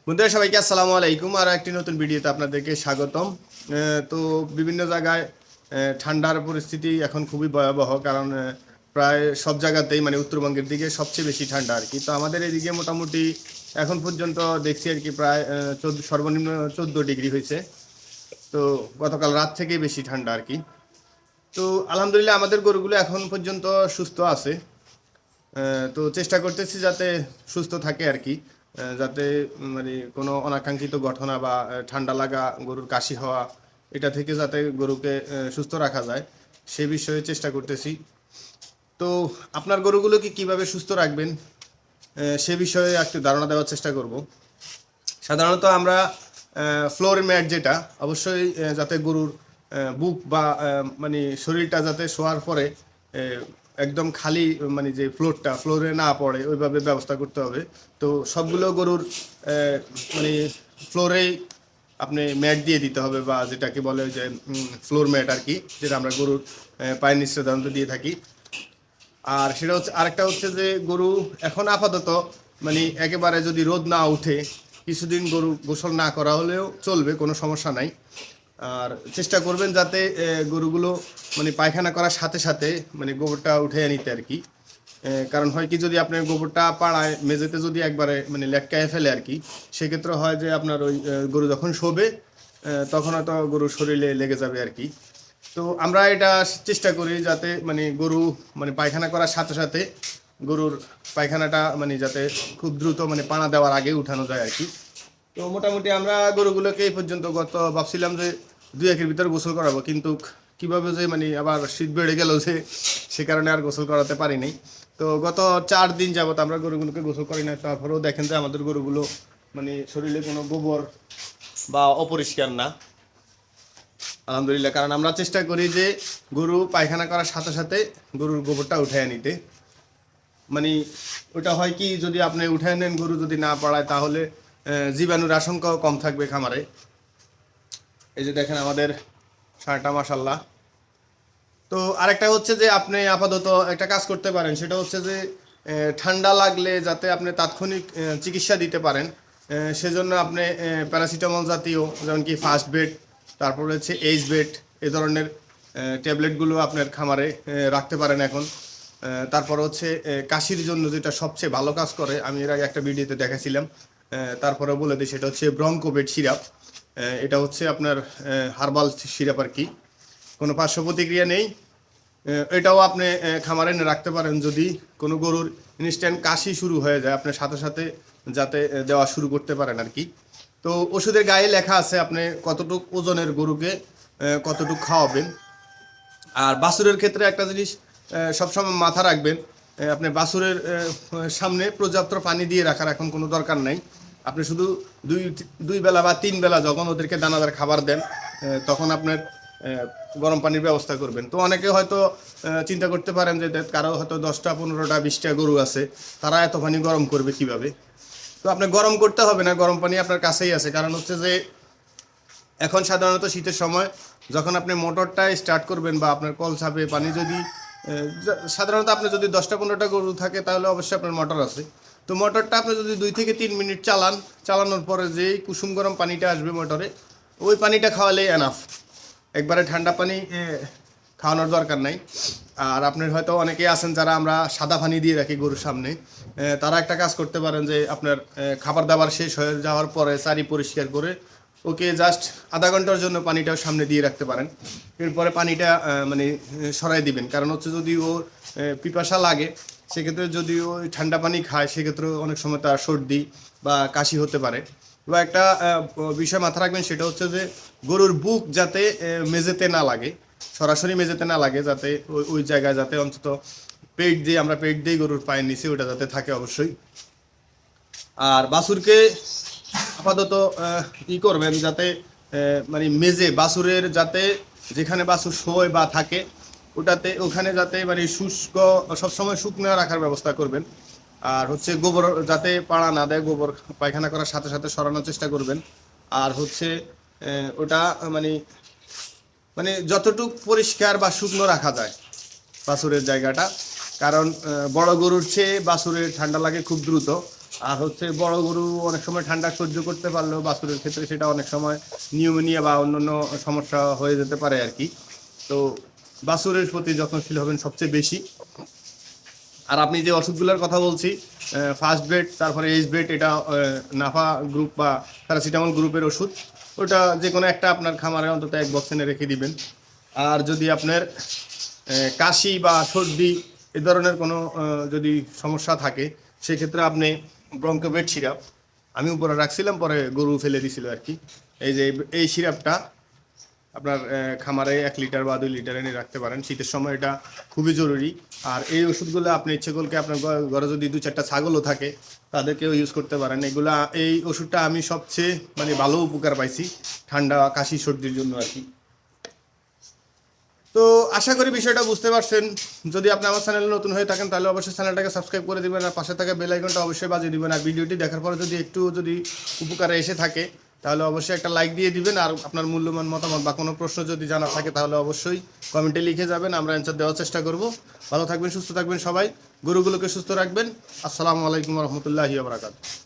বন্ধুরা সবাইকে আসসালামু আলাইকুম। আর একটি নতুন ভিডিওতে আপনাদেরকে স্বাগতম। তো বিভিন্ন জায়গায় ঠান্ডার পরিস্থিতি এখন খুবই ভয়াবহ, কারণ প্রায় সব জায়গাতেই মানে উত্তরবঙ্গের দিকে সবচেয়ে বেশি ঠান্ডা আর কি। তো আমাদের এদিকে মোটামুটি এখন পর্যন্ত দেখছি আর কি প্রায় সর্বনিম্ন 14 ডিগ্রি হয়েছে। তো গতকাল রাত থেকেই বেশি ঠান্ডা আর কি। তো আলহামদুলিল্লাহ আমাদের গরুগুলো এখন পর্যন্ত সুস্থ আছে। তো চেষ্টা করতেছি যাতে সুস্থ থাকে আর কি। যাতে মানে কোনো অনাকাঙ্ক্ষিত ঘটনা বা ঠান্ডা লাগা, গরুর কাশি হওয়া, এটা থেকে যাতে গরুকে সুস্থ রাখা যায় সে বিষয়ে চেষ্টা করতেছি। তো আপনার গরুগুলোকে কিভাবে সুস্থ রাখবেন সে বিষয়ে একটু ধারণা দেওয়ার চেষ্টা করব। সাধারণত আমরা ফ্লোর ম্যাট, যেটা অবশ্যই যাতে গরুর বুক বা মানে শরীরটা যাতে শোয়ার পরে একদম খালি, মানে যে ফ্লোরে না পড়ে ওইভাবে ব্যবস্থা করতে হবে। তো সবগুলো গরুর মানে ফ্লোরেই আপনি ম্যাট দিয়ে দিতে হবে, বা যেটাকে বলে যে ফ্লোর ম্যাট আর কি, যেটা আমরা গরুর পায়ের নিচে সাধারণত দিয়ে থাকি। আর সেটা হচ্ছে, আরেকটা হচ্ছে যে গরু এখন আপাতত মানে একেবারে যদি রোদ না উঠে কিছুদিন গরু গোসল না করা হলেও চলবে, কোনো সমস্যা নাই। আর চেষ্টা করবেন যাতে গরুগুলো মানে পায়খানা করার সাথে সাথে মানে গোবরটা উঠে নিতে আর কি। কারণ হয় কি, যদি আপনার গোবরটা পাড়ায় মেঝেতে যদি একবারে মানে লেটকায় ফেলে আর কি, সেক্ষেত্রে হয় যে আপনার ওই গরু যখন শোবে তখন হয়তো গরুর শরীরে লেগে যাবে আর কি। তো আমরা এটা চেষ্টা করি যাতে মানে গরু মানে পায়খানা করার সাথে সাথে গরুর পায়খানাটা মানে যাতে খুব দ্রুত মানে পানা দেওয়ার আগে উঠানো যায় আর কি। তো মোটামুটি আমরা গরুগুলোকে এই পর্যন্ত ভাবছিলাম যে 2-1 ভিতরে গোসল করাবো, কিন্তু কিভাবে যে মানে আবার শীত বেড়ে গেল যে সে কারণে আর গোসল করাতে পারিনি। তো গত 4 দিন যাবত আমরা গরুগুলোকে গোসল করি না, তারপরেও দেখেন যে আমাদের গরুগুলো মানে শরীরে কোনো গোবর বা অপরিষ্কার না, আলহামদুলিল্লাহ। কারণ আমরা চেষ্টা করি যে গরু পায়খানা করার সাথে সাথে গরুর গোবরটা উঠায় নিতে। মানে ওটা হয় কি, যদি আপনি উঠায় নেন গরু যদি না পাড়ায়, তাহলে জীবাণুর আশঙ্কাও কম থাকবে খামারে। এই যে দেখেন আমাদের সারটা মাশাল্লাহ। তো আরেকটা হচ্ছে যে আপনি আপাতত একটা কাজ করতে পারেন, সেটা হচ্ছে যে ঠান্ডা লাগলে যাতে আপনি তাৎক্ষণিক চিকিৎসা দিতে পারেন, সেজন্য আপনি প্যারাসিটামল জাতীয়, যেমন কি ফার্স্ট বেড, তারপর হচ্ছে এইচ বেড, এ ধরনের ট্যাবলেটগুলো আপনার খামারে রাখতে পারেন এখন। তারপর হচ্ছে কাশির জন্য যেটা সবচেয়ে ভালো কাজ করে, আমি এর আগে একটা ভিডিওতে দেখাছিলাম, তারপরে বলে দিই, সেটা হচ্ছে ব্রঙ্কোবেট সিরাপ। এটা হচ্ছে আপনার হার্বাল সিরাপ আর কি, কোনো পার্শ্ব প্রতিক্রিয়া নেই। এটাও আপনি খামারে এনে রাখতে পারেন, যদি কোনো গরুর ইনস্ট্যান্ট কাশি শুরু হয়ে যায় আপনার সাথে সাথে যাতে দেওয়া শুরু করতে পারেন আর কি। তো ওষুধের গায়ে লেখা আছে আপনি কতটুক ওজনের গরুকে কতটুক খাওয়াবেন। আর বাছুরের ক্ষেত্রে একটা জিনিস সবসময় মাথা রাখবেন, আপনি বাছুরের সামনে পর্যাপ্ত পানি দিয়ে রাখার এখন কোনো দরকার নাই। আপনি শুধু দুই দুই বেলা বা 3 বেলা যখন ওদেরকে দানাদার খাবার দেন, তখন আপনার গরম পানির ব্যবস্থা করবেন। তো অনেকে হয়তো চিন্তা করতে পারেন যে কারো হয়তো 10টা 15টা 20টা গরু আছে, তারা এত পানি গরম করবে কিভাবে। তো আপনি গরম করতে হবে না, গরম পানি আপনার কাছেই আছে। কারণ হচ্ছে যে এখন সাধারণত শীতের সময় যখন আপনি মোটরটা স্টার্ট করবেন বা আপনার কল চাপে পানি যদি সাধারণত আপনি যদি 10টা 15টা গরু থাকে তাহলে অবশ্যই আপনার মোটর আছে। তো মোটরটা আপনি যদি 2 থেকে 3 মিনিট চালানোর পরে যেই কুসুম গরম পানিটা আসবে মোটরে, ওই পানিটা খাওয়ালেই এনাফ। একবারে ঠান্ডা পানি খাওয়ানোর দরকার নাই। আর আপনার হয়তো অনেকেই আছেন যারা আমরা সাদা পানি দিয়ে রাখি গরুর সামনে, তারা একটা কাজ করতে পারেন যে আপনার খাবার দাবার শেষ হয়ে যাওয়ার পরে চারি পরিষ্কার করে ওকে জাস্ট আধা ঘন্টার জন্য পানিটাও সামনে দিয়ে রাখতে পারেন। এরপরে পানিটা মানে সরাই দিবেন, কারণ হচ্ছে যদি ওর পিপাসা লাগে, সেক্ষেত্রে যদি ওই ঠান্ডা পানি খায় সেক্ষেত্রে অনেক সময় তার সর্দি বা কাশি হতে পারে। বা একটা বিষয় মাথা রাখবেন, সেটা হচ্ছে যে গরুর বুক যাতে মেঝেতে না লাগে, সরাসরি মেঝেতে না লাগে, যাতে ওই ওই জায়গায় যাতে অন্তত পেট দিয়ে গরুর পায়ের নিচে ওটা যাতে থাকে অবশ্যই। আর বাছুরকে আপাতত ই করবেন যাতে মানে মেজে বাছুরের যাতে যেখানে বাছুর শোয় বা থাকে ওখানে যাতে মানে শুষ্ক, সবসময় শুকনো রাখার ব্যবস্থা করবেন। আর হচ্ছে গোবর যাতে পাড়া না দেয়, গোবর পায়খানা করার সাথে সাথে সরানোর চেষ্টা করবেন। আর হচ্ছে ওটা মানে মানে যতটুক পরিষ্কার বা শুকনো রাখা যায় বাছুরের জায়গাটা, কারণ বড় গরুর চেয়ে বাছুরের ঠান্ডা লাগে খুব দ্রুত। আর হচ্ছে বড় গরু অনেক সময় ঠান্ডা সহ্য করতে পারলেও বাছুরের ক্ষেত্রে সেটা অনেক সময় নিউমোনিয়া বা অন্যান্য সমস্যা হয়ে যেতে পারে আর কি। তো বাছুরের প্রতি যত্নশীল হবেন সবচেয়ে বেশি। আর আপনি যে ওষুধগুলোর কথা বলছি, ফার্স্ট বেড, তারপরে এইচ বেড, এটা নাফা গ্রুপ বা প্যারাসিটামল গ্রুপের ওষুধ। ওটা যে কোনো একটা আপনার খামারে অন্তত এক বক্স এনে রেখে দিবেন। আর যদি আপনার কাশি বা সর্দি এ ধরনের কোনো যদি সমস্যা থাকে, সেক্ষেত্রে আপনি ব্রঙ্কোভেট সিরাপ, আমি উপরে রাখছিলাম, পরে গরু ফেলে দিছিল আর কি। এই যে এই সিরাপটা আপনার খামারে 1 লিটার বা 2 লিটার এনে রাখতে পারেন, শীতের সময় এটা খুবই জরুরি। আর এই ওষুধগুলো আপনি ইচ্ছে করলে আপনার ঘরে যদি 2-4টা ছাগলও থাকে তাদেরকেও ইউজ করতে পারেন। এই ওষুধটা আমি সবচেয়ে মানে ভালো উপকার পাইছি ঠান্ডা কাশি সর্দির জন্য আর কি। তো আশা করি বিষয়টা বুঝতে পারছেন। যদি আপনি আমার চ্যানেলে নতুন হয়ে থাকেন তাহলে অবশ্যই চ্যানেলটাকে সাবস্ক্রাইব করে দিবেন, আর পাশে থাকা বেল আইকনটা অবশ্যই বাজিয়ে দিবেন। আর ভিডিওটি দেখার পরে যদি উপকারে এসে থাকে তাহলে অবশ্যই একটা লাইক দিয়ে দিবেন। আর আপনার মূল্যবান মতামত বা কোনো প্রশ্ন যদি জানা থাকে তাহলে অবশ্যই কমেন্টে লিখে যাবেন, আমরা অ্যান্সার দেওয়ার চেষ্টা করব। ভালো থাকবেন, সুস্থ থাকবেন সবাই, গরুগুলোকে সুস্থ রাখবেন। আসসালামু আলাইকুম রহমতুল্লাহি ওয়া বারাকাতুহু।